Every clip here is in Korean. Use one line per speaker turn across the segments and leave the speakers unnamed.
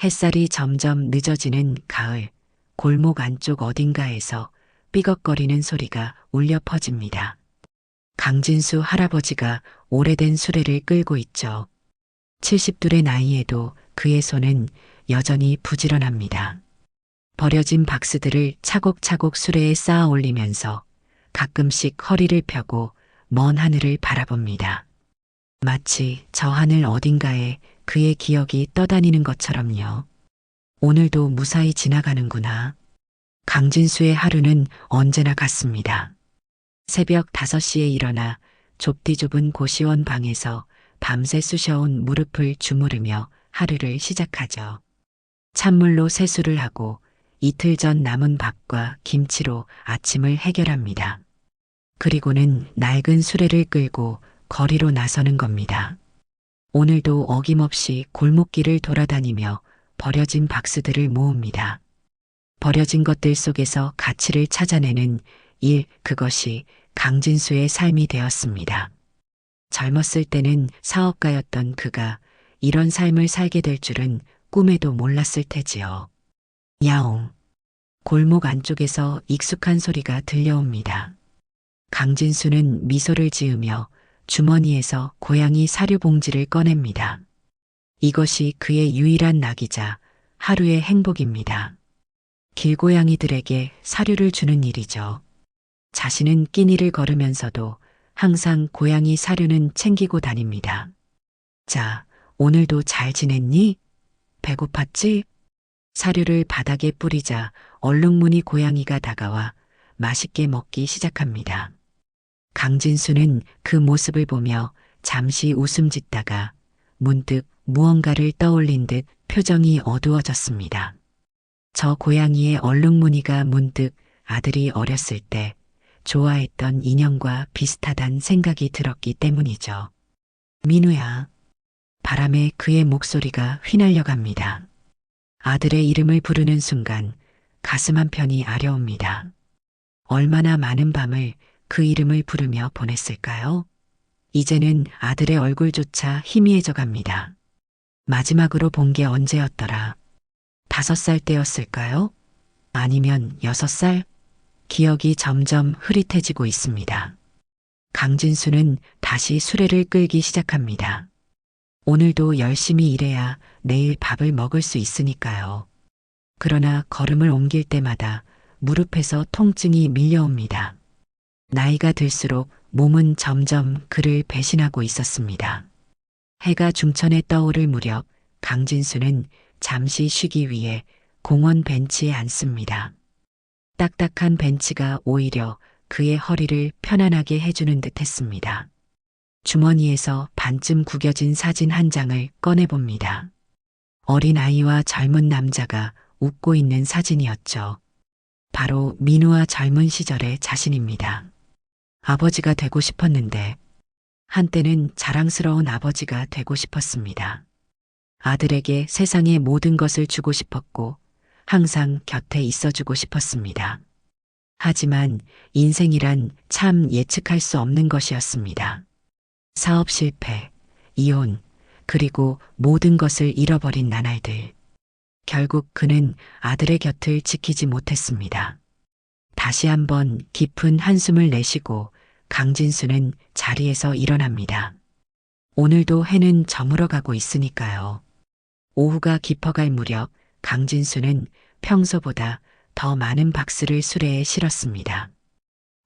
햇살이 점점 늦어지는 가을, 골목 안쪽 어딘가에서 삐걱거리는 소리가 울려 퍼집니다. 강진수 할아버지가 오래된 수레를 끌고 있죠. 70둘의 나이에도 그의 손은 여전히 부지런합니다. 버려진 박스들을 차곡차곡 수레에 쌓아 올리면서 가끔씩 허리를 펴고 먼 하늘을 바라봅니다. 마치 저 하늘 어딘가에 그의 기억이 떠다니는 것처럼요. 오늘도 무사히 지나가는구나. 강진수의 하루는 언제나 같습니다. 새벽 5시에 일어나 좁디 좁은 고시원 방에서 밤새 쑤셔온 무릎을 주무르며 하루를 시작하죠. 찬물로 세수를 하고 이틀 전 남은 밥과 김치로 아침을 해결합니다. 그리고는 낡은 수레를 끌고 거리로 나서는 겁니다. 오늘도 어김없이 골목길을 돌아다니며 버려진 박스들을 모읍니다. 버려진 것들 속에서 가치를 찾아내는 일, 그것이 강진수의 삶이 되었습니다. 젊었을 때는 사업가였던 그가 이런 삶을 살게 될 줄은 꿈에도 몰랐을 테지요. 야옹. 골목 안쪽에서 익숙한 소리가 들려옵니다. 강진수는 미소를 지으며 주머니에서 고양이 사료 봉지를 꺼냅니다. 이것이 그의 유일한 낙이자 하루의 행복입니다. 길고양이들에게 사료를 주는 일이죠. 자신은 끼니를 걸으면서도 항상 고양이 사료는 챙기고 다닙니다. 자, 오늘도 잘 지냈니? 배고팠지? 사료를 바닥에 뿌리자 얼룩무늬 고양이가 다가와 맛있게 먹기 시작합니다. 강진수는 그 모습을 보며 잠시 웃음 짓다가 문득 무언가를 떠올린 듯 표정이 어두워졌습니다. 저 고양이의 얼룩무늬가 문득 아들이 어렸을 때 좋아했던 인형과 비슷하단 생각이 들었기 때문이죠. 민우야. 바람에 그의 목소리가 휘날려 갑니다. 아들의 이름을 부르는 순간 가슴 한편이 아려옵니다. 얼마나 많은 밤을 그 이름을 부르며 보냈을까요? 이제는 아들의 얼굴조차 희미해져 갑니다. 마지막으로 본 게 언제였더라? 5살 때였을까요? 아니면 6살? 기억이 점점 흐릿해지고 있습니다. 강진수는 다시 수레를 끌기 시작합니다. 오늘도 열심히 일해야 내일 밥을 먹을 수 있으니까요. 그러나 걸음을 옮길 때마다 무릎에서 통증이 밀려옵니다. 나이가 들수록 몸은 점점 그를 배신하고 있었습니다. 해가 중천에 떠오를 무렵 강진수는 잠시 쉬기 위해 공원 벤치에 앉습니다. 딱딱한 벤치가 오히려 그의 허리를 편안하게 해주는 듯 했습니다. 주머니에서 반쯤 구겨진 사진 한 장을 꺼내봅니다. 어린 아이와 젊은 남자가 웃고 있는 사진이었죠. 바로 민우와 젊은 시절의 자신입니다. 아버지가 되고 싶었는데 한때는 자랑스러운 아버지가 되고 싶었습니다. 아들에게 세상의 모든 것을 주고 싶었고 항상 곁에 있어주고 싶었습니다. 하지만 인생이란 참 예측할 수 없는 것이었습니다. 사업 실패, 이혼, 그리고 모든 것을 잃어버린 나날들. 결국 그는 아들의 곁을 지키지 못했습니다. 다시 한번 깊은 한숨을 내쉬고 강진수는 자리에서 일어납니다. 오늘도 해는 저물어 가고 있으니까요. 오후가 깊어갈 무렵 강진수는 평소보다 더 많은 박스를 수레에 실었습니다.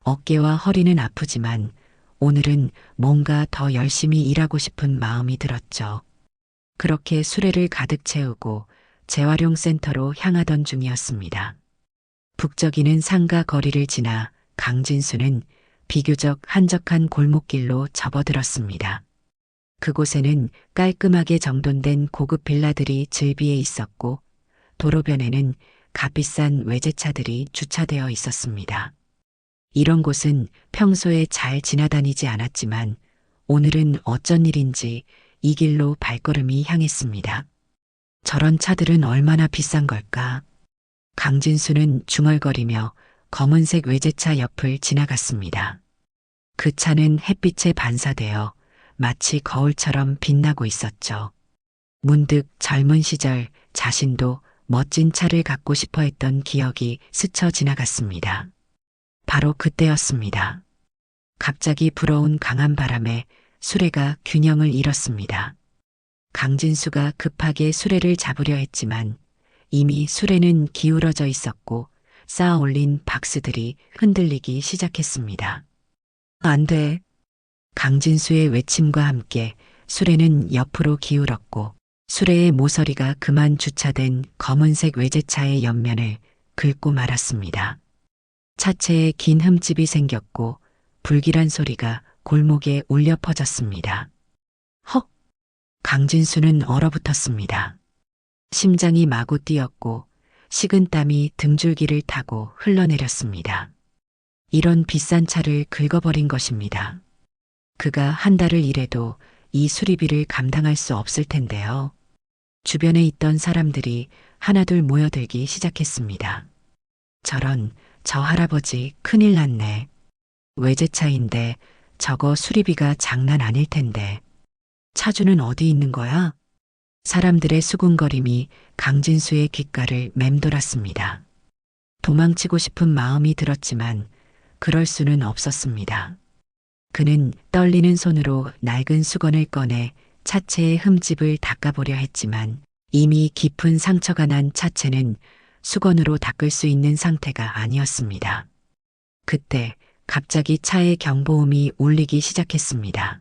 어깨와 허리는 아프지만 오늘은 뭔가 더 열심히 일하고 싶은 마음이 들었죠. 그렇게 수레를 가득 채우고 재활용센터로 향하던 중이었습니다. 북적이는 상가 거리를 지나 강진수는 비교적 한적한 골목길로 접어들었습니다. 그곳에는 깔끔하게 정돈된 고급 빌라들이 즐비해 있었고 도로변에는 값비싼 외제차들이 주차되어 있었습니다. 이런 곳은 평소에 잘 지나다니지 않았지만 오늘은 어쩐 일인지 이 길로 발걸음이 향했습니다. 저런 차들은 얼마나 비싼 걸까? 강진수는 중얼거리며 검은색 외제차 옆을 지나갔습니다. 그 차는 햇빛에 반사되어 마치 거울처럼 빛나고 있었죠. 문득 젊은 시절 자신도 멋진 차를 갖고 싶어 했던 기억이 스쳐 지나갔습니다. 바로 그때였습니다. 갑자기 불어온 강한 바람에 수레가 균형을 잃었습니다. 강진수가 급하게 수레를 잡으려 했지만 이미 수레는 기울어져 있었고 쌓아 올린 박스들이 흔들리기 시작했습니다. 안 돼. 강진수의 외침과 함께 수레는 옆으로 기울었고 수레의 모서리가 그만 주차된 검은색 외제차의 옆면을 긁고 말았습니다. 차체에 긴 흠집이 생겼고 불길한 소리가 골목에 울려 퍼졌습니다. 헉! 강진수는 얼어붙었습니다. 심장이 마구 뛰었고 식은 땀이 등줄기를 타고 흘러내렸습니다. 이런 비싼 차를 긁어버린 것입니다. 그가 한 달을 일해도 이 수리비를 감당할 수 없을 텐데요. 주변에 있던 사람들이 하나둘 모여들기 시작했습니다. 저런, 저 할아버지 큰일 났네. 외제차인데 저거 수리비가 장난 아닐 텐데. 차주는 어디 있는 거야? 사람들의 수군거림이 강진수의 귓가를 맴돌았습니다. 도망치고 싶은 마음이 들었지만 그럴 수는 없었습니다. 그는 떨리는 손으로 낡은 수건을 꺼내 차체의 흠집을 닦아보려 했지만 이미 깊은 상처가 난 차체는 수건으로 닦을 수 있는 상태가 아니었습니다. 그때 갑자기 차의 경보음이 울리기 시작했습니다.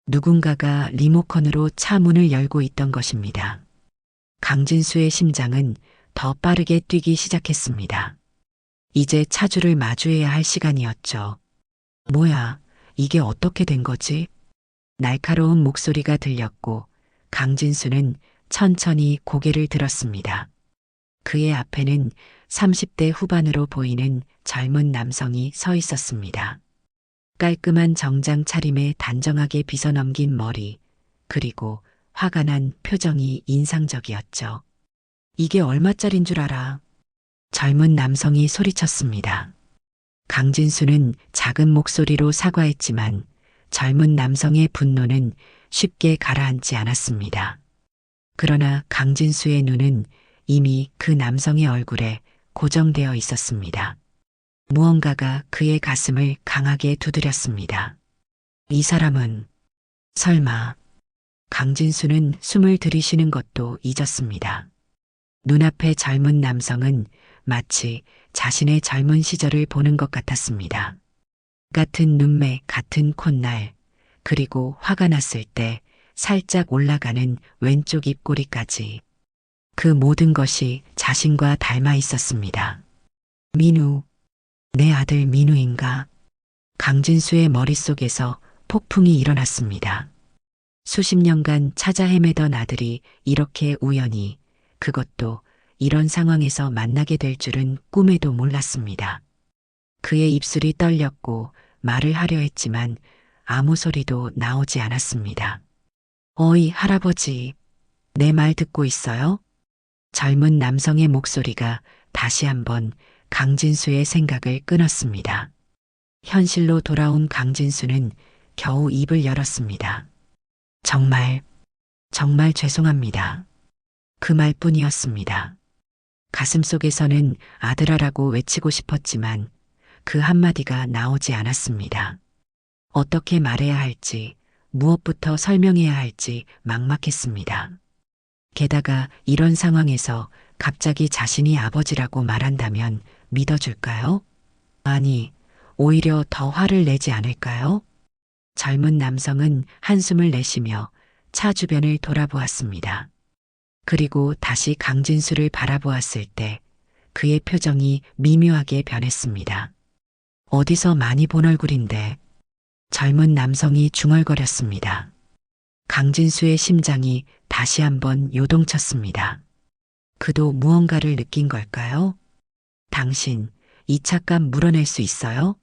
누군가가 리모컨으로 차 문을 열고 있던 것입니다. 강진수의 심장은 더 빠르게 뛰기 시작했습니다. 이제 차주를 마주해야 할 시간이었죠. 뭐야, 이게 어떻게 된 거지? 날카로운 목소리가 들렸고 강진수는 천천히 고개를 들었습니다. 그의 앞에는 30대 후반으로 보이는 젊은 남성이 서 있었습니다. 깔끔한 정장 차림에 단정하게 빗어넘긴 머리, 그리고 화가 난 표정이 인상적이었죠. 이게 얼마짜린 줄 알아? 젊은 남성이 소리쳤습니다. 강진수는 작은 목소리로 사과했지만 젊은 남성의 분노는 쉽게 가라앉지 않았습니다. 그러나 강진수의 눈은 이미 그 남성의 얼굴에 고정되어 있었습니다. 무언가가 그의 가슴을 강하게 두드렸습니다. 이 사람은 설마. 강진수는 숨을 들이쉬는 것도 잊었습니다. 눈앞의 젊은 남성은 마치 자신의 젊은 시절을 보는 것 같았습니다. 같은 눈매, 같은 콧날, 그리고 화가 났을 때 살짝 올라가는 왼쪽 입꼬리까지. 그 모든 것이 자신과 닮아 있었습니다. 민우, 내 아들 민우인가? 강진수의 머릿속에서 폭풍이 일어났습니다. 수십 년간 찾아 헤매던 아들이 이렇게 우연히, 그것도 이런 상황에서 만나게 될 줄은 꿈에도 몰랐습니다. 그의 입술이 떨렸고 말을 하려 했지만 아무 소리도 나오지 않았습니다. 어이, 할아버지, 내 말 듣고 있어요? 젊은 남성의 목소리가 다시 한번 강진수의 생각을 끊었습니다. 현실로 돌아온 강진수는 겨우 입을 열었습니다. 정말 죄송합니다. 그 말뿐이었습니다. 가슴속에서는 아들아라고 외치고 싶었지만 그 한마디가 나오지 않았습니다. 어떻게 말해야 할지, 무엇부터 설명해야 할지 막막했습니다. 게다가 이런 상황에서 갑자기 자신이 아버지라고 말한다면 믿어줄까요? 아니, 오히려 더 화를 내지 않을까요? 젊은 남성은 한숨을 내쉬며 차 주변을 돌아보았습니다. 그리고 다시 강진수를 바라보았을 때 그의 표정이 미묘하게 변했습니다. 어디서 많이 본 얼굴인데. 젊은 남성이 중얼거렸습니다. 강진수의 심장이 다시 한번 요동쳤습니다. 그도 무언가를 느낀 걸까요? 당신, 이 찻값 물어낼 수 있어요?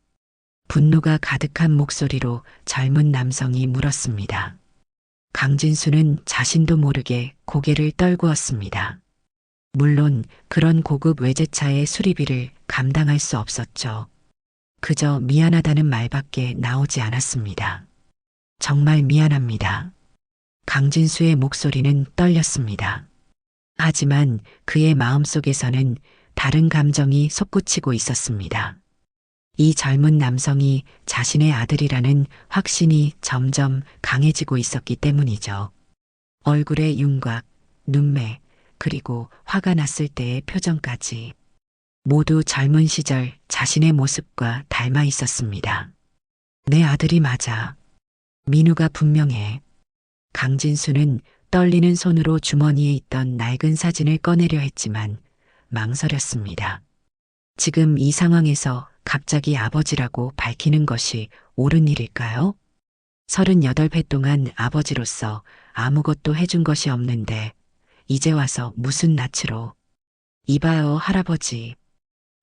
분노가 가득한 목소리로 젊은 남성이 물었습니다. 강진수는 자신도 모르게 고개를 떨구었습니다. 물론 그런 고급 외제차의 수리비를 감당할 수 없었죠. 그저 미안하다는 말밖에 나오지 않았습니다. 정말 미안합니다. 강진수의 목소리는 떨렸습니다. 하지만 그의 마음속에서는 다른 감정이 솟구치고 있었습니다. 이 젊은 남성이 자신의 아들이라는 확신이 점점 강해지고 있었기 때문이죠. 얼굴의 윤곽, 눈매, 그리고 화가 났을 때의 표정까지 모두 젊은 시절 자신의 모습과 닮아 있었습니다. 내 아들이 맞아. 민우가 분명해. 강진수는 떨리는 손으로 주머니에 있던 낡은 사진을 꺼내려 했지만 망설였습니다. 지금 이 상황에서 갑자기 아버지라고 밝히는 것이 옳은 일일까요? 38회 동안 아버지로서 아무것도 해준 것이 없는데 이제 와서 무슨 낯으로. 이봐요, 할아버지.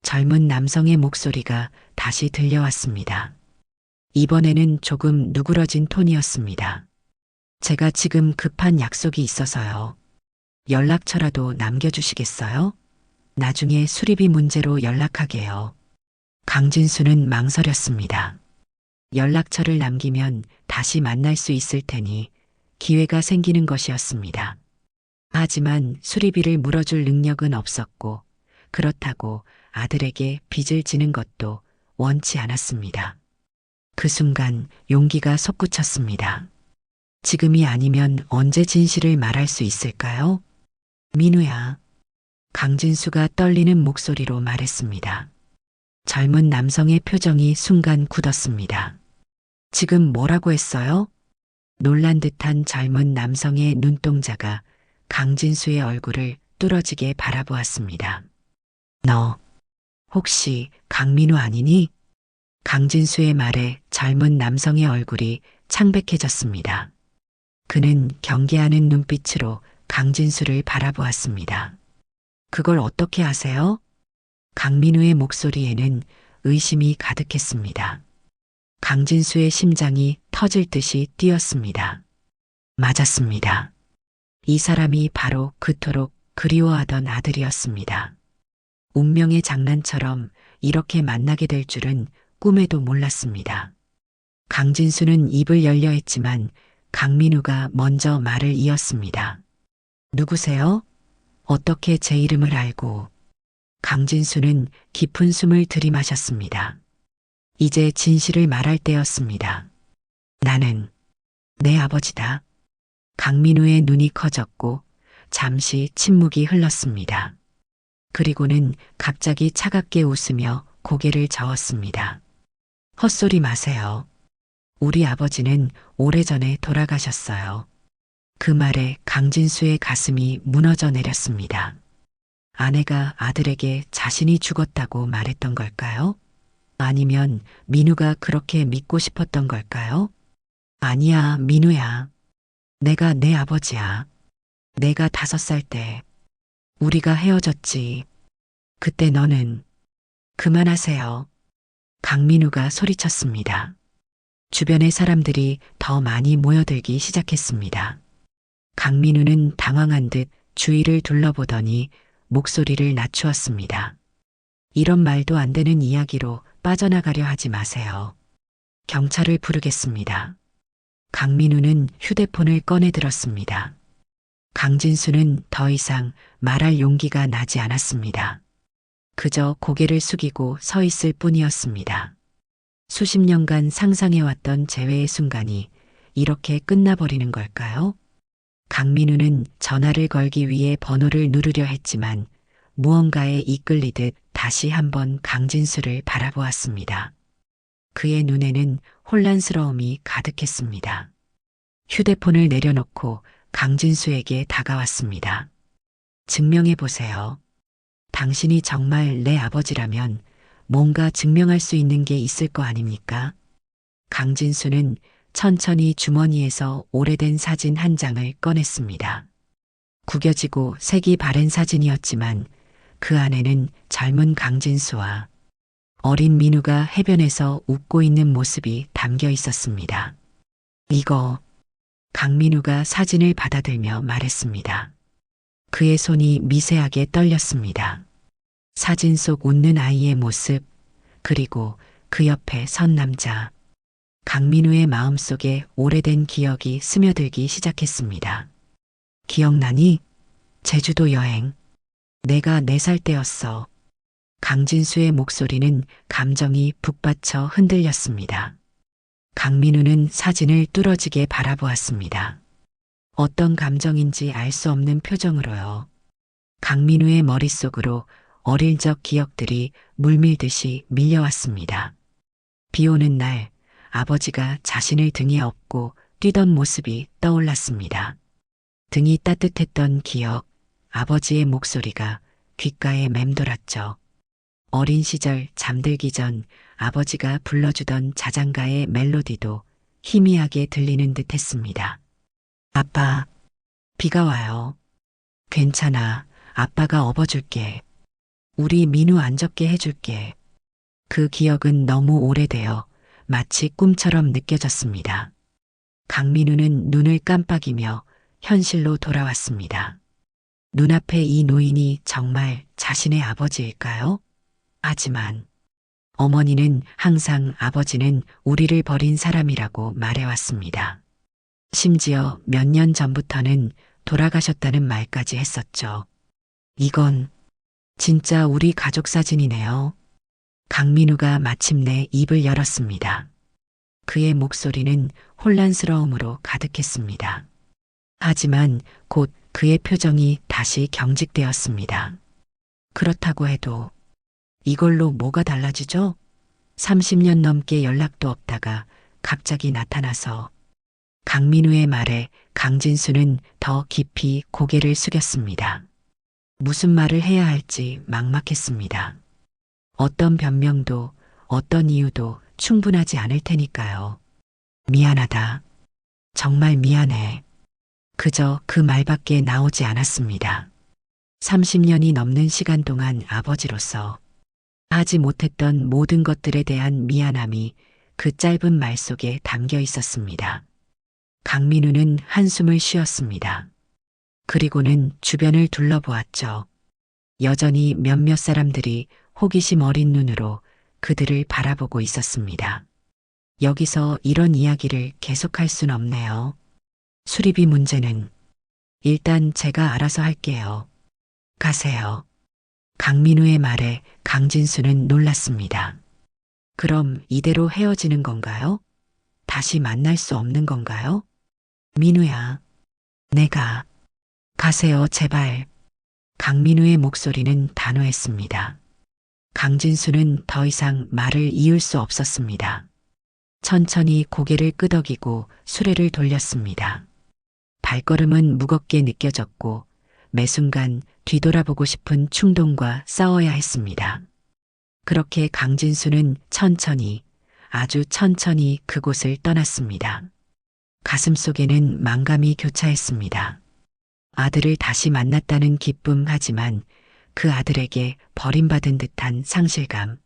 젊은 남성의 목소리가 다시 들려왔습니다. 이번에는 조금 누그러진 톤이었습니다. 제가 지금 급한 약속이 있어서요. 연락처라도 남겨주시겠어요? 나중에 수리비 문제로 연락하게요. 강진수는 망설였습니다. 연락처를 남기면 다시 만날 수 있을 테니 기회가 생기는 것이었습니다. 하지만 수리비를 물어줄 능력은 없었고 그렇다고 아들에게 빚을 지는 것도 원치 않았습니다. 그 순간 용기가 솟구쳤습니다. 지금이 아니면 언제 진실을 말할 수 있을까요? 민우야. 강진수가 떨리는 목소리로 말했습니다. 젊은 남성의 표정이 순간 굳었습니다. 지금 뭐라고 했어요? 놀란 듯한 젊은 남성의 눈동자가 강진수의 얼굴을 뚫어지게 바라보았습니다. 너 혹시 강민우 아니니? 강진수의 말에 젊은 남성의 얼굴이 창백해졌습니다. 그는 경계하는 눈빛으로 강진수를 바라보았습니다. 그걸 어떻게 아세요? 강민우의 목소리에는 의심이 가득했습니다. 강진수의 심장이 터질 듯이 뛰었습니다. 맞았습니다. 이 사람이 바로 그토록 그리워하던 아들이었습니다. 운명의 장난처럼 이렇게 만나게 될 줄은 꿈에도 몰랐습니다. 강진수는 입을 열려 했지만 강민우가 먼저 말을 이었습니다. 누구세요? 어떻게 제 이름을 알고? 강진수는 깊은 숨을 들이마셨습니다. 이제 진실을 말할 때였습니다. 나는 내 아버지다. 강민우의 눈이 커졌고 잠시 침묵이 흘렀습니다. 그리고는 갑자기 차갑게 웃으며 고개를 저었습니다. 헛소리 마세요. 우리 아버지는 오래전에 돌아가셨어요. 그 말에 강진수의 가슴이 무너져 내렸습니다. 아내가 아들에게 자신이 죽었다고 말했던 걸까요? 아니면 민우가 그렇게 믿고 싶었던 걸까요? 아니야, 민우야. 내가 내 아버지야. 내가 5살 때 우리가 헤어졌지. 그때 너는 그만하세요. 강민우가 소리쳤습니다. 주변의 사람들이 더 많이 모여들기 시작했습니다. 강민우는 당황한 듯 주위를 둘러보더니 목소리를 낮추었습니다. 이런 말도 안 되는 이야기로 빠져나가려 하지 마세요. 경찰을 부르겠습니다. 강민우는 휴대폰을 꺼내 들었습니다. 강진수는 더 이상 말할 용기가 나지 않았습니다. 그저 고개를 숙이고 서 있을 뿐이었습니다. 수십 년간 상상해왔던 재회의 순간이 이렇게 끝나버리는 걸까요? 강민우는 전화를 걸기 위해 번호를 누르려 했지만 무언가에 이끌리듯 다시 한번 강진수를 바라보았습니다. 그의 눈에는 혼란스러움이 가득했습니다. 휴대폰을 내려놓고 강진수에게 다가왔습니다. 증명해 보세요. 당신이 정말 내 아버지라면 뭔가 증명할 수 있는 게 있을 거 아닙니까? 강진수는 천천히 주머니에서 오래된 사진 한 장을 꺼냈습니다. 구겨지고 색이 바랜 사진이었지만 그 안에는 젊은 강진수와 어린 민우가 해변에서 웃고 있는 모습이 담겨 있었습니다. 이거, 강민우가 사진을 받아들며 말했습니다. 그의 손이 미세하게 떨렸습니다. 사진 속 웃는 아이의 모습, 그리고 그 옆에 선 남자. 강민우의 마음속에 오래된 기억이 스며들기 시작했습니다. 기억나니? 제주도 여행. 내가 4살 때였어. 강진수의 목소리는 감정이 북받쳐 흔들렸습니다. 강민우는 사진을 뚫어지게 바라보았습니다. 어떤 감정인지 알 수 없는 표정으로요. 강민우의 머릿속으로 어릴 적 기억들이 물밀듯이 밀려왔습니다. 비 오는 날 아버지가 자신을 등에 업고 뛰던 모습이 떠올랐습니다. 등이 따뜻했던 기억, 아버지의 목소리가 귓가에 맴돌았죠. 어린 시절 잠들기 전 아버지가 불러주던 자장가의 멜로디도 희미하게 들리는 듯 했습니다. 아빠, 비가 와요. 괜찮아. 아빠가 업어줄게. 우리 민우 안 젖게 해줄게. 그 기억은 너무 오래되어 마치 꿈처럼 느껴졌습니다. 강민우는 눈을 깜빡이며 현실로 돌아왔습니다. 눈앞에 이 노인이 정말 자신의 아버지일까요? 하지만 어머니는 항상 아버지는 우리를 버린 사람이라고 말해왔습니다. 심지어 몇 년 전부터는 돌아가셨다는 말까지 했었죠. 이건 진짜 우리 가족 사진이네요. 강민우가 마침내 입을 열었습니다. 그의 목소리는 혼란스러움으로 가득했습니다. 하지만 곧 그의 표정이 다시 경직되었습니다. 그렇다고 해도 이걸로 뭐가 달라지죠? 30년 넘게 연락도 없다가 갑자기 나타나서 강민우의 말에 강진수는 더 깊이 고개를 숙였습니다. 무슨 말을 해야 할지 막막했습니다. 어떤 변명도 어떤 이유도 충분하지 않을 테니까요. 미안하다. 정말 미안해. 그저 그 말밖에 나오지 않았습니다. 30년이 넘는 시간 동안 아버지로서 하지 못했던 모든 것들에 대한 미안함이 그 짧은 말 속에 담겨 있었습니다. 강민우는 한숨을 쉬었습니다. 그리고는 주변을 둘러보았죠. 여전히 몇몇 사람들이 호기심 어린 눈으로 그들을 바라보고 있었습니다. 여기서 이런 이야기를 계속할 순 없네요. 수리비 문제는 일단 제가 알아서 할게요. 가세요. 강민우의 말에 강진수는 놀랐습니다. 그럼 이대로 헤어지는 건가요? 다시 만날 수 없는 건가요? 민우야, 내가 가세요, 제발. 강민우의 목소리는 단호했습니다. 강진수는 더 이상 말을 이을 수 없었습니다. 천천히 고개를 끄덕이고 수레를 돌렸습니다. 발걸음은 무겁게 느껴졌고 매 순간 뒤돌아보고 싶은 충동과 싸워야 했습니다. 그렇게 강진수는 천천히, 아주 천천히 그곳을 떠났습니다. 가슴속에는 만감이 교차했습니다. 아들을 다시 만났다는 기쁨 하지만 그 아들에게 버림받은 듯한 상실감,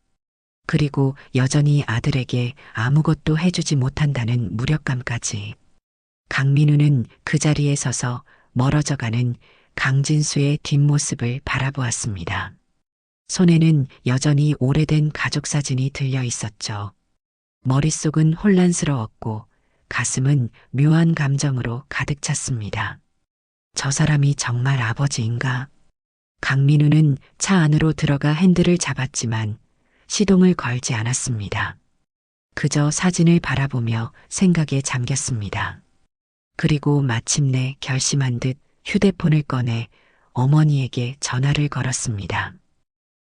그리고 여전히 아들에게 아무것도 해주지 못한다는 무력감까지. 강민우는 그 자리에 서서 멀어져가는 강진수의 뒷모습을 바라보았습니다. 손에는 여전히 오래된 가족 사진이 들려 있었죠. 머릿속은 혼란스러웠고 가슴은 묘한 감정으로 가득 찼습니다. 저 사람이 정말 아버지인가? 강민우는 차 안으로 들어가 핸들을 잡았지만 시동을 걸지 않았습니다. 그저 사진을 바라보며 생각에 잠겼습니다. 그리고 마침내 결심한 듯 휴대폰을 꺼내 어머니에게 전화를 걸었습니다.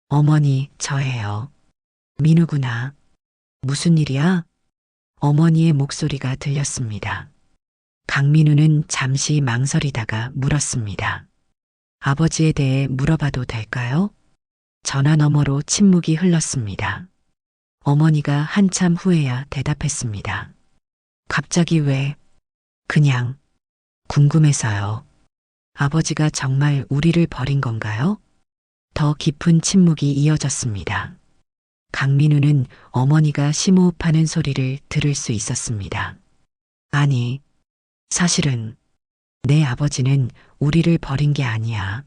어머니, 저예요. 민우구나. 무슨 일이야? 어머니의 목소리가 들렸습니다. 강민우는 잠시 망설이다가 물었습니다. 아버지에 대해 물어봐도 될까요? 전화 너머로 침묵이 흘렀습니다. 어머니가 한참 후에야 대답했습니다. 갑자기 왜? 그냥 궁금해서요. 아버지가 정말 우리를 버린 건가요? 더 깊은 침묵이 이어졌습니다. 강민우는 어머니가 심호흡하는 소리를 들을 수 있었습니다. 아니, 사실은 내 아버지는 우리를 버린 게 아니야.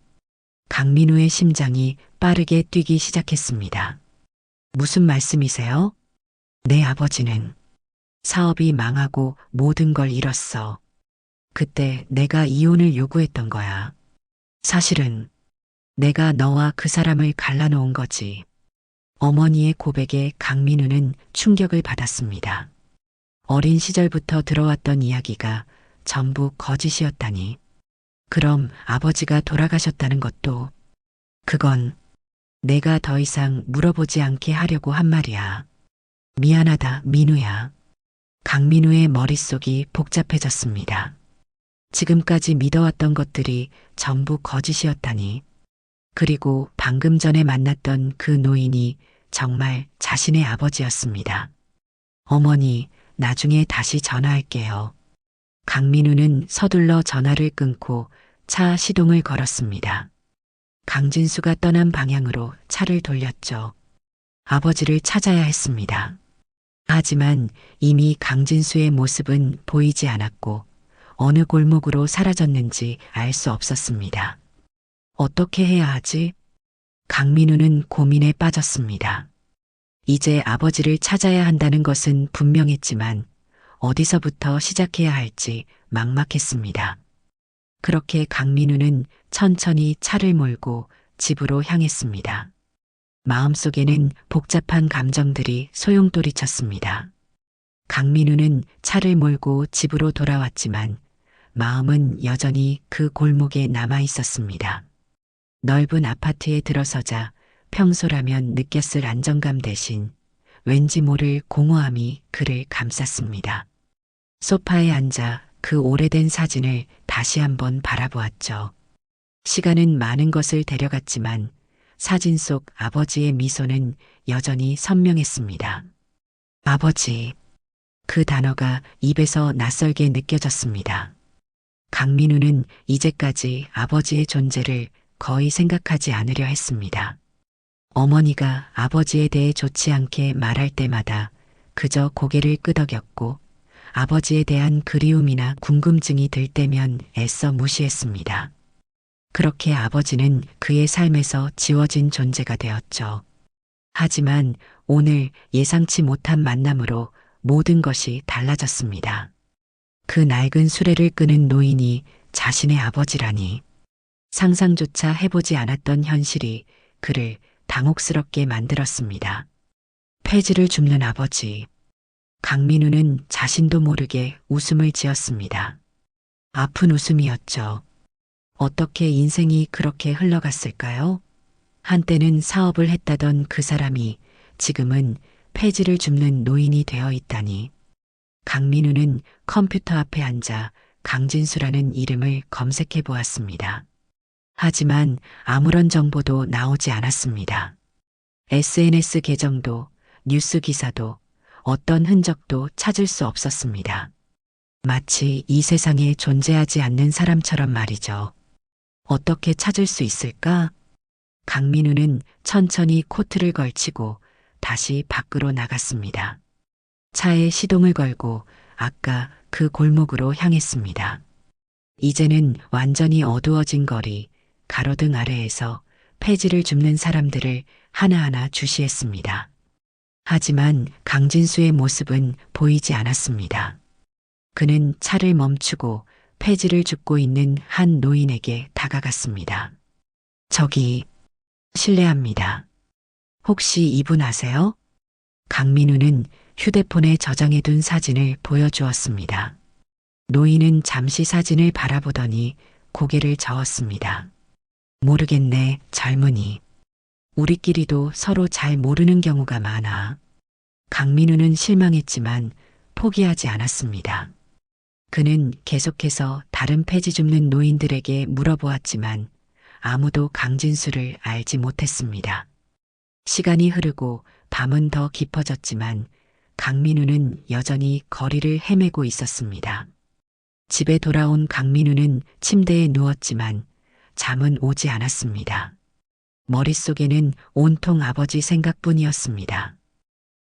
강민우의 심장이 빠르게 뛰기 시작했습니다. 무슨 말씀이세요? 내 아버지는 사업이 망하고 모든 걸 잃었어. 그때 내가 이혼을 요구했던 거야. 사실은 내가 너와 그 사람을 갈라놓은 거지. 어머니의 고백에 강민우는 충격을 받았습니다. 어린 시절부터 들어왔던 이야기가 전부 거짓이었다니. 그럼 아버지가 돌아가셨다는 것도, 그건 내가 더 이상 물어보지 않게 하려고 한 말이야. 미안하다, 민우야. 강민우의 머릿속이 복잡해졌습니다. 지금까지 믿어왔던 것들이 전부 거짓이었다니. 그리고 방금 전에 만났던 그 노인이 정말 자신의 아버지였습니다. 어머니, 나중에 다시 전화할게요. 강민우는 서둘러 전화를 끊고 차 시동을 걸었습니다. 강진수가 떠난 방향으로 차를 돌렸죠. 아버지를 찾아야 했습니다. 하지만 이미 강진수의 모습은 보이지 않았고 어느 골목으로 사라졌는지 알 수 없었습니다. 어떻게 해야 하지? 강민우는 고민에 빠졌습니다. 이제 아버지를 찾아야 한다는 것은 분명했지만 어디서부터 시작해야 할지 막막했습니다. 그렇게 강민우는 천천히 차를 몰고 집으로 향했습니다. 마음속에는 복잡한 감정들이 소용돌이쳤습니다. 강민우는 차를 몰고 집으로 돌아왔지만 마음은 여전히 그 골목에 남아 있었습니다. 넓은 아파트에 들어서자 평소라면 느꼈을 안정감 대신 왠지 모를 공허함이 그를 감쌌습니다. 소파에 앉아 그 오래된 사진을 다시 한번 바라보았죠. 시간은 많은 것을 데려갔지만 사진 속 아버지의 미소는 여전히 선명했습니다. 아버지. 그 단어가 입에서 낯설게 느껴졌습니다. 강민우는 이제까지 아버지의 존재를 거의 생각하지 않으려 했습니다. 어머니가 아버지에 대해 좋지 않게 말할 때마다 그저 고개를 끄덕였고 아버지에 대한 그리움이나 궁금증이 들 때면 애써 무시했습니다. 그렇게 아버지는 그의 삶에서 지워진 존재가 되었죠. 하지만 오늘 예상치 못한 만남으로 모든 것이 달라졌습니다. 그 낡은 수레를 끄는 노인이 자신의 아버지라니. 상상조차 해보지 않았던 현실이 그를 당혹스럽게 만들었습니다. 폐지를 줍는 아버지. 강민우는 자신도 모르게 웃음을 지었습니다. 아픈 웃음이었죠. 어떻게 인생이 그렇게 흘러갔을까요? 한때는 사업을 했다던 그 사람이 지금은 폐지를 줍는 노인이 되어 있다니. 강민우는 컴퓨터 앞에 앉아 강진수라는 이름을 검색해 보았습니다. 하지만 아무런 정보도 나오지 않았습니다. SNS 계정도 뉴스 기사도 어떤 흔적도 찾을 수 없었습니다. 마치 이 세상에 존재하지 않는 사람처럼 말이죠. 어떻게 찾을 수 있을까? 강민우는 천천히 코트를 걸치고 다시 밖으로 나갔습니다. 차에 시동을 걸고 아까 그 골목으로 향했습니다. 이제는 완전히 어두워진 거리, 가로등 아래에서 폐지를 줍는 사람들을 하나하나 주시했습니다. 하지만 강진수의 모습은 보이지 않았습니다. 그는 차를 멈추고 폐지를 줍고 있는 한 노인에게 다가갔습니다. 저기, 실례합니다. 혹시 이분 아세요? 강민우는 휴대폰에 저장해둔 사진을 보여주었습니다. 노인은 잠시 사진을 바라보더니 고개를 저었습니다. 모르겠네, 젊은이. 우리끼리도 서로 잘 모르는 경우가 많아. 강민우는 실망했지만 포기하지 않았습니다. 그는 계속해서 다른 폐지 줍는 노인들에게 물어보았지만 아무도 강진수를 알지 못했습니다. 시간이 흐르고 밤은 더 깊어졌지만 강민우는 여전히 거리를 헤매고 있었습니다. 집에 돌아온 강민우는 침대에 누웠지만 잠은 오지 않았습니다. 머릿속에는 온통 아버지 생각뿐이었습니다.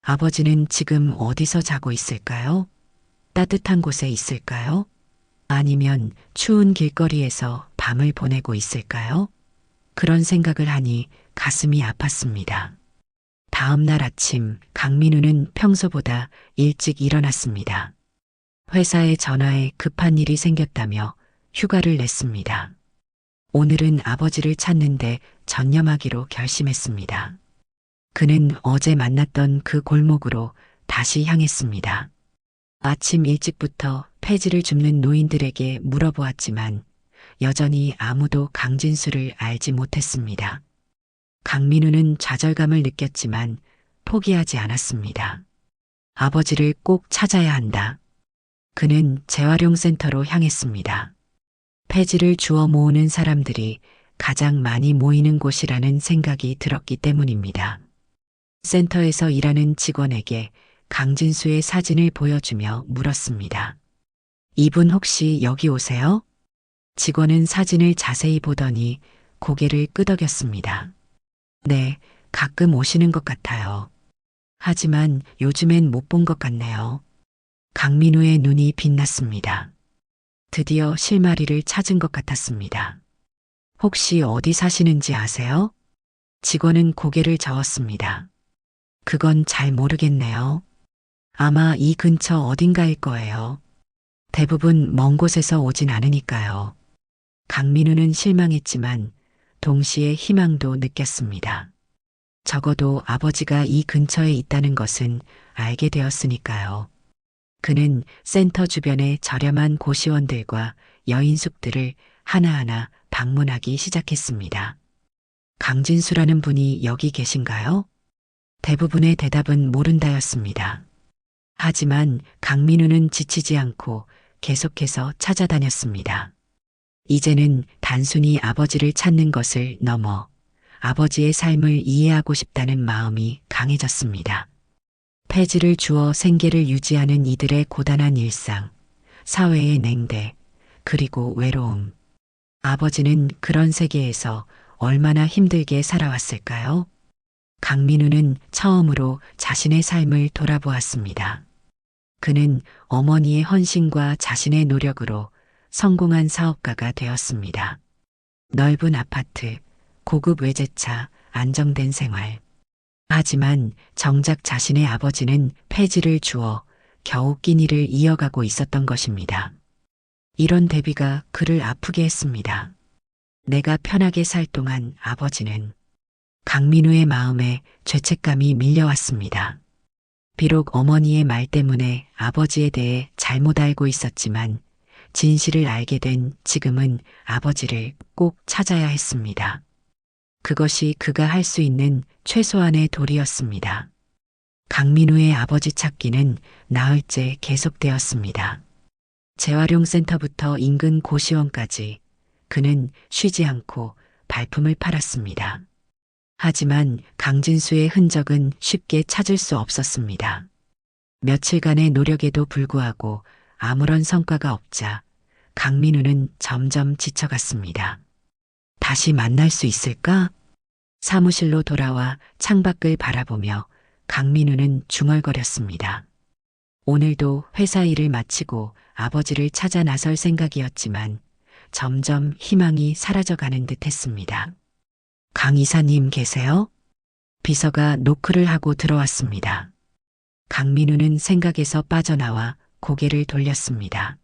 아버지는 지금 어디서 자고 있을까요? 따뜻한 곳에 있을까요? 아니면 추운 길거리에서 밤을 보내고 있을까요? 그런 생각을 하니 가슴이 아팠습니다. 다음 날 아침 강민우는 평소보다 일찍 일어났습니다. 회사에 전화해 급한 일이 생겼다며 휴가를 냈습니다. 오늘은 아버지를 찾는데 전념하기로 결심했습니다. 그는 어제 만났던 그 골목으로 다시 향했습니다. 아침 일찍부터 폐지를 줍는 노인들에게 물어보았지만 여전히 아무도 강진수를 알지 못했습니다. 강민우는 좌절감을 느꼈지만 포기하지 않았습니다. 아버지를 꼭 찾아야 한다. 그는 재활용센터로 향했습니다. 폐지를 주워 모으는 사람들이 가장 많이 모이는 곳이라는 생각이 들었기 때문입니다. 센터에서 일하는 직원에게 강진수의 사진을 보여주며 물었습니다. 이분 혹시 여기 오세요? 직원은 사진을 자세히 보더니 고개를 끄덕였습니다. 네, 가끔 오시는 것 같아요. 하지만 요즘엔 못 본 것 같네요. 강민우의 눈이 빛났습니다. 드디어 실마리를 찾은 것 같았습니다. 혹시 어디 사시는지 아세요? 직원은 고개를 저었습니다. 그건 잘 모르겠네요. 아마 이 근처 어딘가일 거예요. 대부분 먼 곳에서 오진 않으니까요. 강민우는 실망했지만 동시에 희망도 느꼈습니다. 적어도 아버지가 이 근처에 있다는 것은 알게 되었으니까요. 그는 센터 주변의 저렴한 고시원들과 여인숙들을 하나하나 방문하기 시작했습니다. 강진수라는 분이 여기 계신가요? 대부분의 대답은 모른다였습니다. 하지만 강민우는 지치지 않고 계속해서 찾아다녔습니다. 이제는 단순히 아버지를 찾는 것을 넘어 아버지의 삶을 이해하고 싶다는 마음이 강해졌습니다. 폐지를 주어 생계를 유지하는 이들의 고단한 일상, 사회의 냉대, 그리고 외로움. 아버지는 그런 세계에서 얼마나 힘들게 살아왔을까요? 강민우는 처음으로 자신의 삶을 돌아보았습니다. 그는 어머니의 헌신과 자신의 노력으로 성공한 사업가가 되었습니다. 넓은 아파트, 고급 외제차, 안정된 생활. 하지만 정작 자신의 아버지는 폐지를 주어 겨우 끼니를 이어가고 있었던 것입니다. 이런 대비가 그를 아프게 했습니다. 내가 편하게 살 동안 아버지는 강민우의 마음에 죄책감이 밀려왔습니다. 비록 어머니의 말 때문에 아버지에 대해 잘못 알고 있었지만 진실을 알게 된 지금은 아버지를 꼭 찾아야 했습니다. 그것이 그가 할 수 있는 최소한의 도리였습니다. 강민우의 아버지 찾기는 나흘째 계속되었습니다. 재활용센터부터 인근 고시원까지 그는 쉬지 않고 발품을 팔았습니다. 하지만 강진수의 흔적은 쉽게 찾을 수 없었습니다. 며칠간의 노력에도 불구하고 아무런 성과가 없자 강민우는 점점 지쳐갔습니다. 다시 만날 수 있을까? 사무실로 돌아와 창밖을 바라보며 강민우는 중얼거렸습니다. 오늘도 회사 일을 마치고 아버지를 찾아 나설 생각이었지만 점점 희망이 사라져가는 듯 했습니다. 강 이사님 계세요? 비서가 노크를 하고 들어왔습니다. 강민우는 생각에서 빠져나와 고개를 돌렸습니다.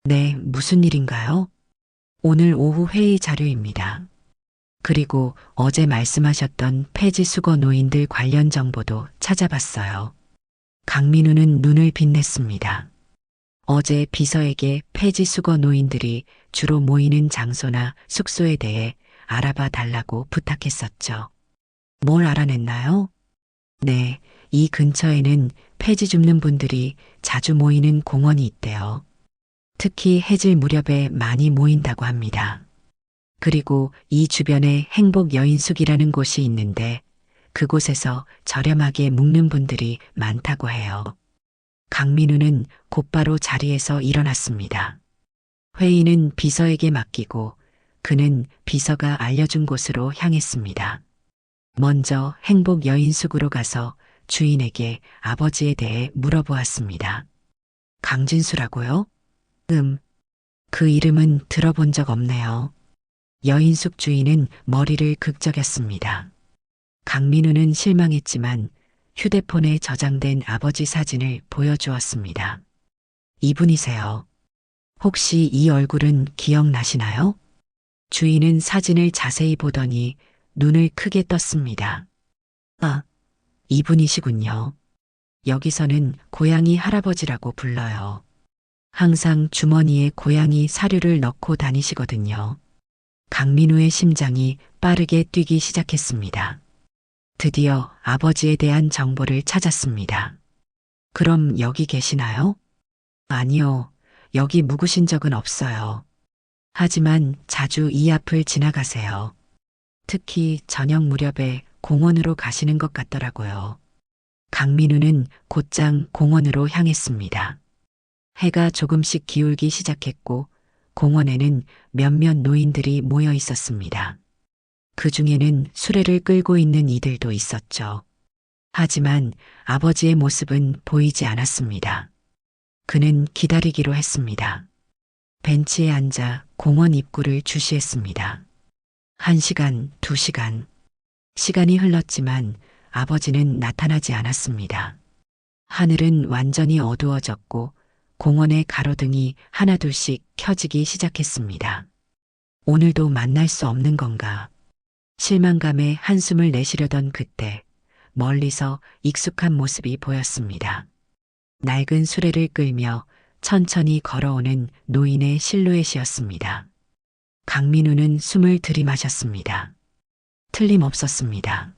네, 무슨 일인가요? 오늘 오후 회의 자료입니다. 그리고 어제 말씀하셨던 폐지 수거 노인들 관련 정보도 찾아봤어요. 강민우는 눈을 빛냈습니다. 어제 비서에게 폐지 수거 노인들이 주로 모이는 장소나 숙소에 대해 알아봐 달라고 부탁했었죠. 뭘 알아냈나요? 네, 이 근처에는 폐지 줍는 분들이 자주 모이는 공원이 있대요. 특히 해질 무렵에 많이 모인다고 합니다. 그리고 이 주변에 행복 여인숙이라는 곳이 있는데 그곳에서 저렴하게 묵는 분들이 많다고 해요. 강민우는 곧바로 자리에서 일어났습니다. 회의는 비서에게 맡기고 그는 비서가 알려준 곳으로 향했습니다. 먼저 행복 여인숙으로 가서 주인에게 아버지에 대해 물어보았습니다. 강진수라고요? 그 이름은 들어본 적 없네요. 여인숙 주인은 머리를 극적였습니다. 강민우는 실망했지만 휴대폰에 저장된 아버지 사진을 보여주었습니다. 이분이세요. 혹시 이 얼굴은 기억나시나요? 주인은 사진을 자세히 보더니 눈을 크게 떴습니다. 아, 이분이시군요. 여기서는 고양이 할아버지라고 불러요. 항상 주머니에 고양이 사료를 넣고 다니시거든요. 강민우의 심장이 빠르게 뛰기 시작했습니다. 드디어 아버지에 대한 정보를 찾았습니다. 그럼 여기 계시나요? 아니요. 여기 묵으신 적은 없어요. 하지만 자주 이 앞을 지나가세요. 특히 저녁 무렵에 공원으로 가시는 것 같더라고요. 강민우는 곧장 공원으로 향했습니다. 해가 조금씩 기울기 시작했고 공원에는 몇몇 노인들이 모여 있었습니다. 그 중에는 수레를 끌고 있는 이들도 있었죠. 하지만 아버지의 모습은 보이지 않았습니다. 그는 기다리기로 했습니다. 벤치에 앉아 공원 입구를 주시했습니다. 1시간, 2시간. 시간이 흘렀지만 아버지는 나타나지 않았습니다. 하늘은 완전히 어두워졌고 공원의 가로등이 하나둘씩 켜지기 시작했습니다. 오늘도 만날 수 없는 건가? 실망감에 한숨을 내쉬려던 그때 멀리서 익숙한 모습이 보였습니다. 낡은 수레를 끌며 천천히 걸어오는 노인의 실루엣이었습니다. 강민우는 숨을 들이마셨습니다. 틀림없었습니다.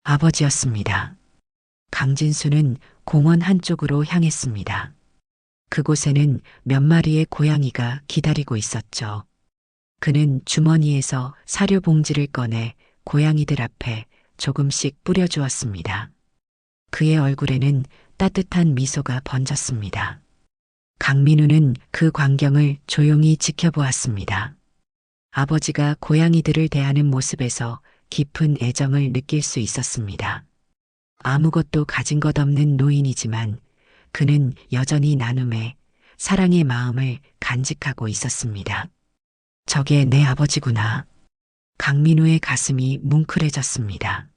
아버지였습니다. 강진수는 공원 한쪽으로 향했습니다. 그곳에는 몇 마리의 고양이가 기다리고 있었죠. 그는 주머니에서 사료 봉지를 꺼내 고양이들 앞에 조금씩 뿌려주었습니다. 그의 얼굴에는 따뜻한 미소가 번졌습니다. 강민우는 그 광경을 조용히 지켜보았습니다. 아버지가 고양이들을 대하는 모습에서 깊은 애정을 느낄 수 있었습니다. 아무것도 가진 것 없는 노인이지만 그는 여전히 나눔에 사랑의 마음을 간직하고 있었습니다. 저게 내 아버지구나. 강민우의 가슴이 뭉클해졌습니다.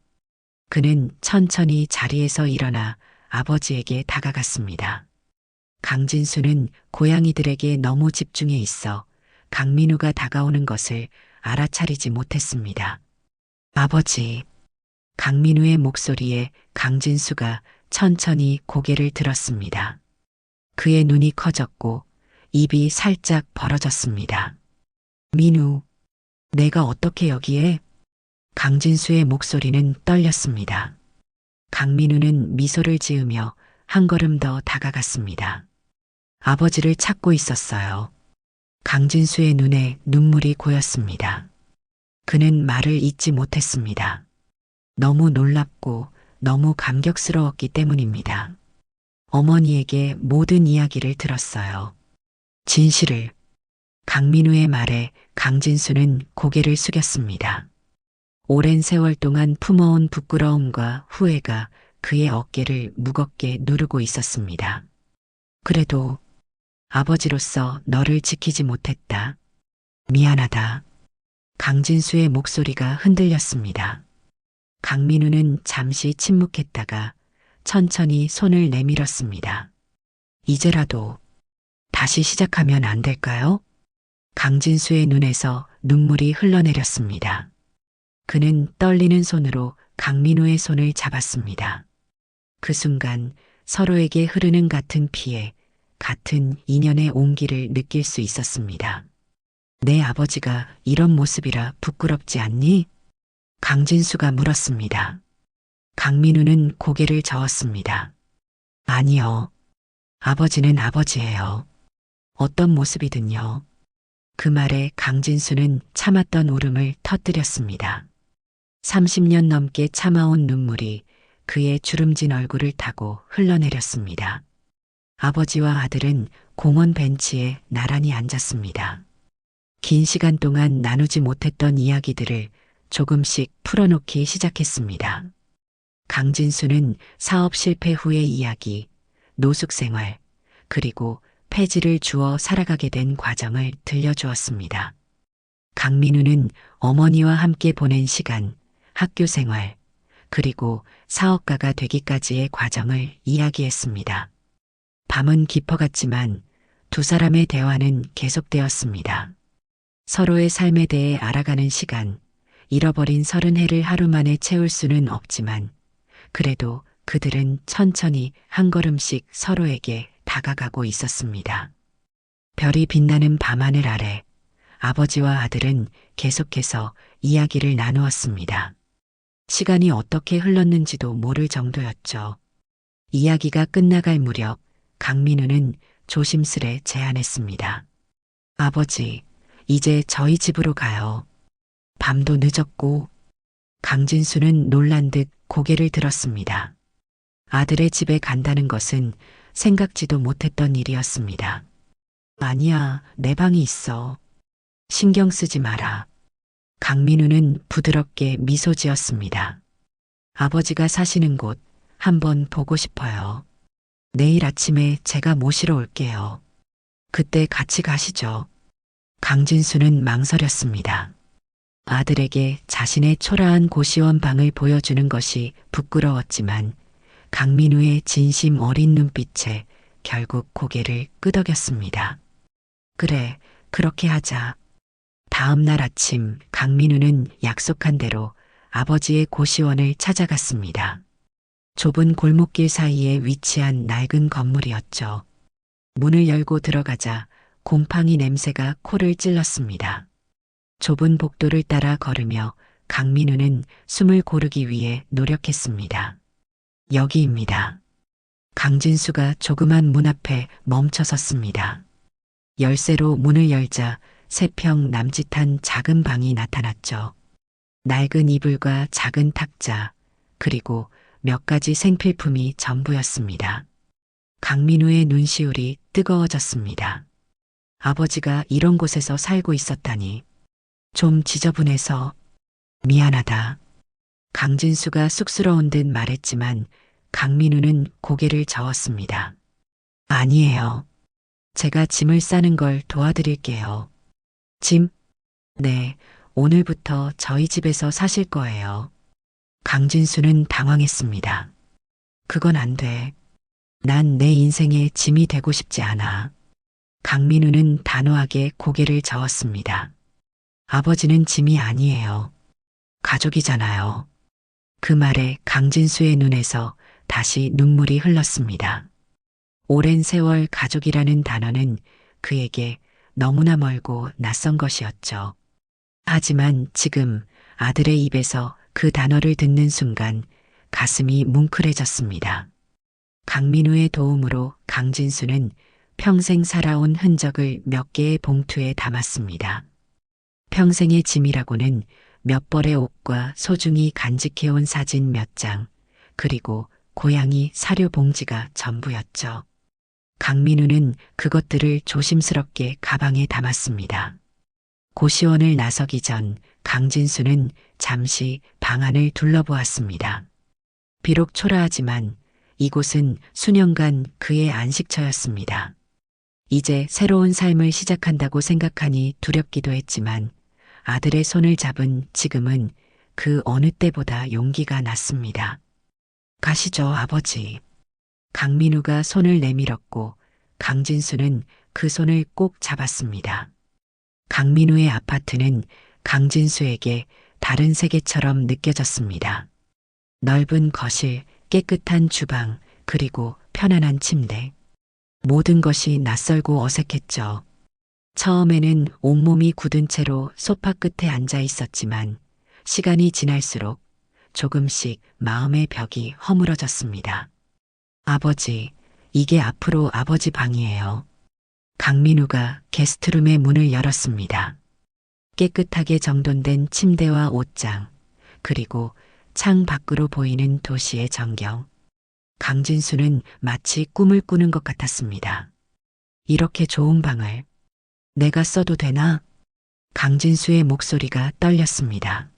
그는 천천히 자리에서 일어나 아버지에게 다가갔습니다. 강진수는 고양이들에게 너무 집중해 있어 강민우가 다가오는 것을 알아차리지 못했습니다. 아버지. 강민우의 목소리에 강진수가 천천히 고개를 들었습니다. 그의 눈이 커졌고 입이 살짝 벌어졌습니다. 민우, 내가 어떻게 여기에? 강진수의 목소리는 떨렸습니다. 강민우는 미소를 지으며 한 걸음 더 다가갔습니다. 아버지를 찾고 있었어요. 강진수의 눈에 눈물이 고였습니다. 그는 말을 잇지 못했습니다. 너무 놀랍고 너무 감격스러웠기 때문입니다. 어머니에게 모든 이야기를 들었어요. 진실을. 강민우의 말에 강진수는 고개를 숙였습니다. 오랜 세월 동안 품어온 부끄러움과 후회가 그의 어깨를 무겁게 누르고 있었습니다. 그래도 아버지로서 너를 지키지 못했다. 미안하다. 강진수의 목소리가 흔들렸습니다. 강민우는 잠시 침묵했다가 천천히 손을 내밀었습니다. 이제라도 다시 시작하면 안 될까요? 강진수의 눈에서 눈물이 흘러내렸습니다. 그는 떨리는 손으로 강민우의 손을 잡았습니다. 그 순간 서로에게 흐르는 같은 피에 같은 인연의 온기를 느낄 수 있었습니다. 내 아버지가 이런 모습이라 부끄럽지 않니? 강진수가 물었습니다. 강민우는 고개를 저었습니다. 아니요. 아버지는 아버지예요. 어떤 모습이든요. 그 말에 강진수는 참았던 울음을 터뜨렸습니다. 30년 넘게 참아온 눈물이 그의 주름진 얼굴을 타고 흘러내렸습니다. 아버지와 아들은 공원 벤치에 나란히 앉았습니다. 긴 시간 동안 나누지 못했던 이야기들을 조금씩 풀어놓기 시작했습니다. 강진수는 사업 실패 후의 이야기, 노숙 생활, 그리고 폐지를 주어 살아가게 된 과정을 들려주었습니다. 강민우는 어머니와 함께 보낸 시간, 학교 생활, 그리고 사업가가 되기까지의 과정을 이야기했습니다. 밤은 깊어갔지만 두 사람의 대화는 계속되었습니다. 서로의 삶에 대해 알아가는 시간, 잃어버린 30해를 하루 만에 채울 수는 없지만 그래도 그들은 천천히 한 걸음씩 서로에게 다가가고 있었습니다. 별이 빛나는 밤하늘 아래 아버지와 아들은 계속해서 이야기를 나누었습니다. 시간이 어떻게 흘렀는지도 모를 정도였죠. 이야기가 끝나갈 무렵 강민우는 조심스레 제안했습니다. 아버지, 이제 저희 집으로 가요. 밤도 늦었고. 강진수는 놀란 듯 고개를 들었습니다. 아들의 집에 간다는 것은 생각지도 못했던 일이었습니다. 아니야, 내 방이 있어. 신경 쓰지 마라. 강민우는 부드럽게 미소 지었습니다. 아버지가 사시는 곳 한번 보고 싶어요. 내일 아침에 제가 모시러 올게요. 그때 같이 가시죠. 강진수는 망설였습니다. 아들에게 자신의 초라한 고시원 방을 보여주는 것이 부끄러웠지만 강민우의 진심 어린 눈빛에 결국 고개를 끄덕였습니다. 그래, 그렇게 하자. 다음 날 아침 강민우는 약속한 대로 아버지의 고시원을 찾아갔습니다. 좁은 골목길 사이에 위치한 낡은 건물이었죠. 문을 열고 들어가자 곰팡이 냄새가 코를 찔렀습니다. 좁은 복도를 따라 걸으며 강민우는 숨을 고르기 위해 노력했습니다. 여기입니다. 강진수가 조그만 문 앞에 멈춰 섰습니다. 열쇠로 문을 열자 3평 남짓한 작은 방이 나타났죠. 낡은 이불과 작은 탁자, 그리고 몇 가지 생필품이 전부였습니다. 강민우의 눈시울이 뜨거워졌습니다. 아버지가 이런 곳에서 살고 있었다니. 좀 지저분해서 미안하다. 강진수가 쑥스러운 듯 말했지만 강민우는 고개를 저었습니다. 아니에요. 제가 짐을 싸는 걸 도와드릴게요. 짐? 네, 오늘부터 저희 집에서 사실 거예요. 강진수는 당황했습니다. 그건 안 돼. 난 내 인생의 짐이 되고 싶지 않아. 강민우는 단호하게 고개를 저었습니다. 아버지는 짐이 아니에요. 가족이잖아요. 그 말에 강진수의 눈에서 다시 눈물이 흘렀습니다. 오랜 세월 가족이라는 단어는 그에게 너무나 멀고 낯선 것이었죠. 하지만 지금 아들의 입에서 그 단어를 듣는 순간 가슴이 뭉클해졌습니다. 강민우의 도움으로 강진수는 평생 살아온 흔적을 몇 개의 봉투에 담았습니다. 평생의 짐이라고는 몇 벌의 옷과 소중히 간직해온 사진 몇 장, 그리고 고양이 사료 봉지가 전부였죠. 강민우는 그것들을 조심스럽게 가방에 담았습니다. 고시원을 나서기 전 강진수는 잠시 방 안을 둘러보았습니다. 비록 초라하지만 이곳은 수년간 그의 안식처였습니다. 이제 새로운 삶을 시작한다고 생각하니 두렵기도 했지만 아들의 손을 잡은 지금은 그 어느 때보다 용기가 났습니다. 가시죠, 아버지. 강민우가 손을 내밀었고 강진수는 그 손을 꼭 잡았습니다. 강민우의 아파트는 강진수에게 다른 세계처럼 느껴졌습니다. 넓은 거실, 깨끗한 주방, 그리고 편안한 침대. 모든 것이 낯설고 어색했죠. 처음에는 온몸이 굳은 채로 소파 끝에 앉아 있었지만 시간이 지날수록 조금씩 마음의 벽이 허물어졌습니다. 아버지, 이게 앞으로 아버지 방이에요. 강민우가 게스트룸의 문을 열었습니다. 깨끗하게 정돈된 침대와 옷장, 그리고 창 밖으로 보이는 도시의 전경. 강진수는 마치 꿈을 꾸는 것 같았습니다. 이렇게 좋은 방을 내가 써도 되나? 강진수의 목소리가 떨렸습니다.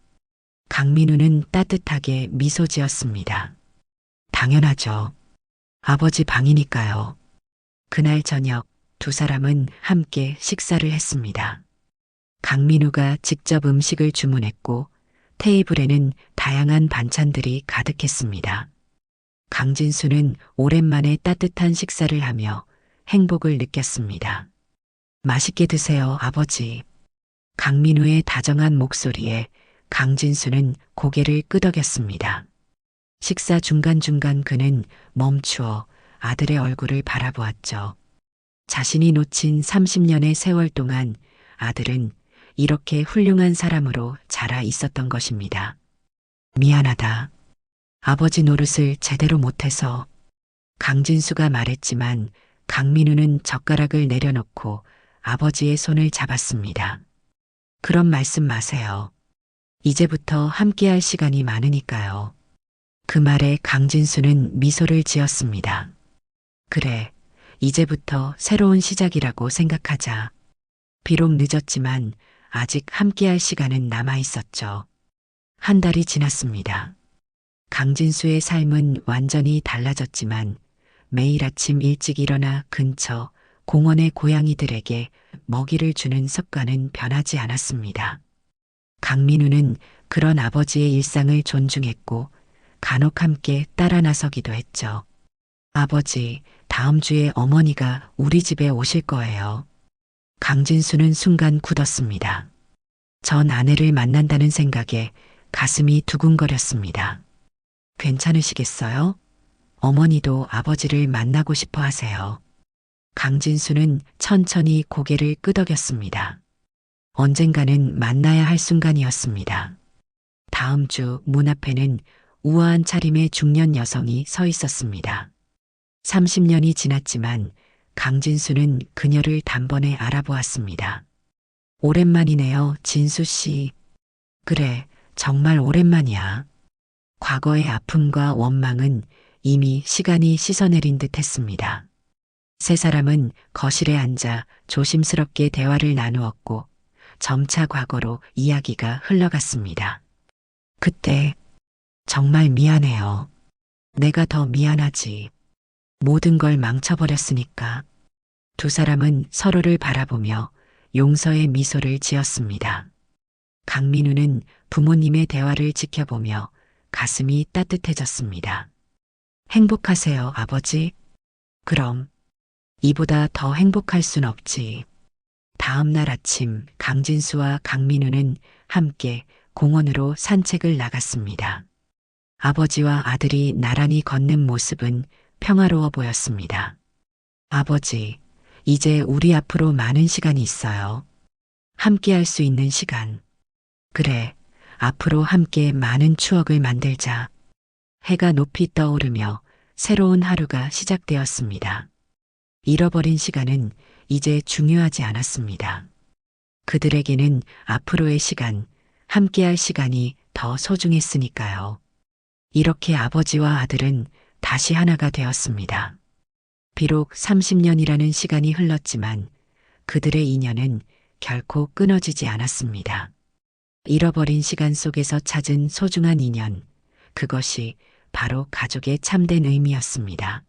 강민우는 따뜻하게 미소 지었습니다. 당연하죠. 아버지 방이니까요. 그날 저녁 두 사람은 함께 식사를 했습니다. 강민우가 직접 음식을 주문했고 테이블에는 다양한 반찬들이 가득했습니다. 강진수는 오랜만에 따뜻한 식사를 하며 행복을 느꼈습니다. 맛있게 드세요, 아버지. 강민우의 다정한 목소리에 강진수는 고개를 끄덕였습니다. 식사 중간중간 그는 멈추어 아들의 얼굴을 바라보았죠. 자신이 놓친 30년의 세월 동안 아들은 이렇게 훌륭한 사람으로 자라 있었던 것입니다. 미안하다. 아버지 노릇을 제대로 못해서. 강진수가 말했지만 강민우는 젓가락을 내려놓고 아버지의 손을 잡았습니다. 그런 말씀 마세요. 이제부터 함께할 시간이 많으니까요. 그 말에 강진수는 미소를 지었습니다. 그래, 이제부터 새로운 시작이라고 생각하자. 비록 늦었지만 아직 함께할 시간은 남아 있었죠. 한 달이 지났습니다. 강진수의 삶은 완전히 달라졌지만 매일 아침 일찍 일어나 근처 공원의 고양이들에게 먹이를 주는 습관은 변하지 않았습니다. 강민우는 그런 아버지의 일상을 존중했고 간혹 함께 따라 나서기도 했죠. 아버지, 다음 주에 어머니가 우리 집에 오실 거예요. 강진수는 순간 굳었습니다. 전 아내를 만난다는 생각에 가슴이 두근거렸습니다. 괜찮으시겠어요? 어머니도 아버지를 만나고 싶어 하세요. 강진수는 천천히 고개를 끄덕였습니다. 언젠가는 만나야 할 순간이었습니다. 다음 주 문 앞에는 우아한 차림의 중년 여성이 서 있었습니다. 30년이 지났지만 강진수는 그녀를 단번에 알아보았습니다. 오랜만이네요, 진수 씨. 그래, 정말 오랜만이야. 과거의 아픔과 원망은 이미 시간이 씻어내린 듯 했습니다. 세 사람은 거실에 앉아 조심스럽게 대화를 나누었고 점차 과거로 이야기가 흘러갔습니다. 그때 정말 미안해요. 내가 더 미안하지. 모든 걸 망쳐버렸으니까. 두 사람은 서로를 바라보며 용서의 미소를 지었습니다. 강민우는 부모님의 대화를 지켜보며 가슴이 따뜻해졌습니다. 행복하세요, 아버지? 그럼 이보다 더 행복할 순 없지. 다음 날 아침 강진수와 강민우는 함께 공원으로 산책을 나갔습니다. 아버지와 아들이 나란히 걷는 모습은 평화로워 보였습니다. 아버지, 이제 우리 앞으로 많은 시간이 있어요. 함께 할 수 있는 시간. 그래, 앞으로 함께 많은 추억을 만들자. 해가 높이 떠오르며 새로운 하루가 시작되었습니다. 잃어버린 시간은 이제 중요하지 않았습니다. 그들에게는 앞으로의 시간, 함께할 시간이 더 소중했으니까요. 이렇게 아버지와 아들은 다시 하나가 되었습니다. 비록 30년이라는 시간이 흘렀지만 그들의 인연은 결코 끊어지지 않았습니다. 잃어버린 시간 속에서 찾은 소중한 인연, 그것이 바로 가족의 참된 의미였습니다.